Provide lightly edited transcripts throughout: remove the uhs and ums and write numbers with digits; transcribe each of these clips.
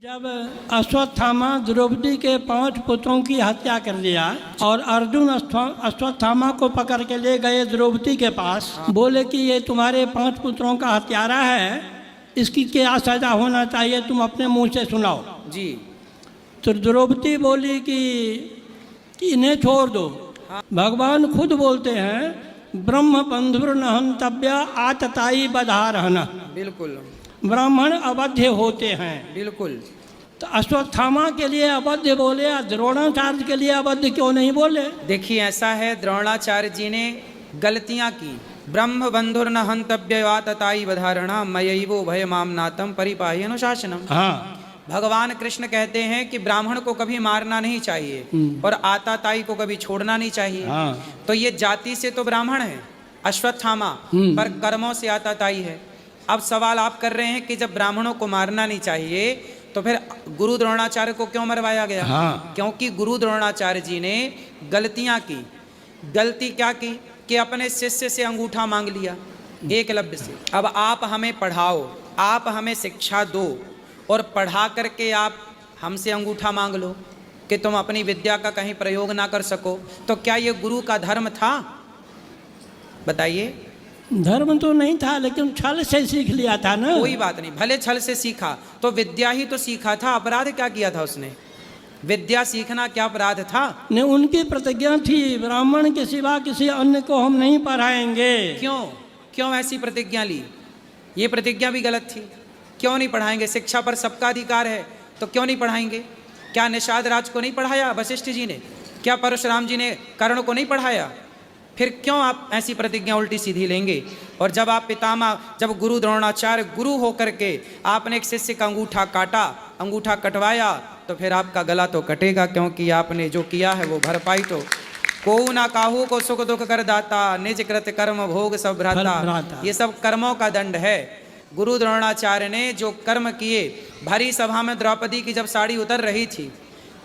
जब अश्वत्थामा द्रौपदी के 5 पुत्रों की हत्या कर दिया और अर्जुन अश्वत्थामा को पकड़ के ले गए द्रौपदी के पास, बोले कि ये तुम्हारे 5 पुत्रों का हत्यारा है, इसकी क्या सजा होना चाहिए, तुम अपने मुंह से सुनाओ जी। तो द्रौपदी बोली कि इन्हें छोड़ दो। भगवान खुद बोलते हैं ब्रह्म बंधुर न हंतव्य आतताई बधारहन। बिल्कुल ब्राह्मण अवध्य होते हैं। बिल्कुल। तो अश्वत्थामा के लिए अवध्य बोले, द्रोणाचार्य के लिए अवध्य क्यों नहीं बोले? देखिए ऐसा है, द्रोणाचार्य जी ने गलतियां की। ब्रह्म बंधुर न हंतव्य आतताई बधारणा मयैवो भयमामनातम परिपाहि अनुशासनम। हाँ, भगवान कृष्ण कहते हैं कि ब्राह्मण को कभी मारना नहीं चाहिए और आताताई को कभी छोड़ना नहीं चाहिए। हाँ। तो ये जाति से तो ब्राह्मण है अश्वत्थामा, पर कर्मों से आताताई है। अब सवाल आप कर रहे हैं कि जब ब्राह्मणों को मारना नहीं चाहिए तो फिर गुरु द्रोणाचार्य को क्यों मरवाया गया? हाँ। क्योंकि गुरु द्रोणाचार्य जी ने गलतियां की। गलती क्या की कि अपने शिष्य से अंगूठा मांग लिया एकलव्य से। अब आप हमें पढ़ाओ, आप हमें शिक्षा दो और पढ़ा करके आप हमसे अंगूठा मांग लो कि तुम अपनी विद्या का कहीं प्रयोग ना कर सको, तो क्या ये गुरु का धर्म था? बताइए। धर्म तो नहीं था, लेकिन छल से सीख लिया था ना। कोई बात नहीं, भले छल से सीखा तो विद्या ही तो सीखा था। अपराध क्या किया था उसने? विद्या सीखना क्या अपराध था? ने उनकी प्रतिज्ञा थी ब्राह्मण के सिवा किसी अन्य को हम नहीं पढ़ाएंगे। क्यों ऐसी प्रतिज्ञा ली? ये प्रतिज्ञा भी गलत थी। क्यों नहीं पढ़ाएंगे? शिक्षा पर सबका अधिकार है, तो क्यों नहीं पढ़ाएंगे? क्या निषाद राज को नहीं पढ़ाया वशिष्ठ जी ने? क्या परशुराम जी ने कर्ण को नहीं पढ़ाया? फिर क्यों आप ऐसी प्रतिज्ञा उल्टी सीधी लेंगे? और जब आप पितामह, जब गुरु द्रोणाचार्य गुरु होकर के आपने एक शिष्य का अंगूठा काटा, अंगूठा कटवाया, तो फिर आपका गला तो कटेगा, क्योंकि आपने जो किया है वो भरपाई तो को ना काहू को सुख दुख कर दाता, निज कृत कर्म भोग सब भ्राता। ये सब कर्मों का दंड है। गुरु द्रोणाचार्य ने जो कर्म किए, भरी सभा में द्रौपदी की जब साड़ी उतर रही थी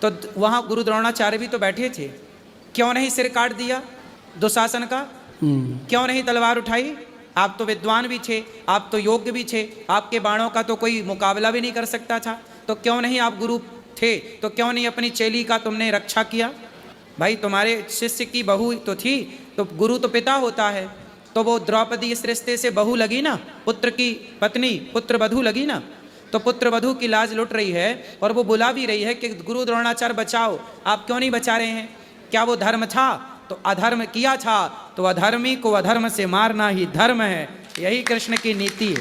तो वहाँ गुरु द्रोणाचार्य भी तो बैठे थे। क्यों नहीं सिर काट दिया दुशासन का? क्यों नहीं तलवार उठाई? आप तो विद्वान भी थे, आप तो योग्य भी थे, आपके बाणों का तो कोई मुकाबला भी नहीं कर सकता था। तो क्यों नहीं, आप गुरु थे तो क्यों नहीं अपनी चेली का तुमने रक्षा किया? भाई तुम्हारे शिष्य की बहू तो थी, तो गुरु तो पिता होता है, तो वो द्रौपदी इस रिश्ते से बहू लगी ना, पुत्र की पत्नी, पुत्र वधू लगी ना। तो पुत्र वधू की लाज लुट रही है और वो बुला भी रही है कि गुरु द्रोणाचार्य बचाओ। आप क्यों नहीं बचा रहे हैं? क्या वो धर्म था? तो अधर्म किया था, तो अधर्मी को अधर्म से मारना ही धर्म है। यही कृष्ण की नीति है।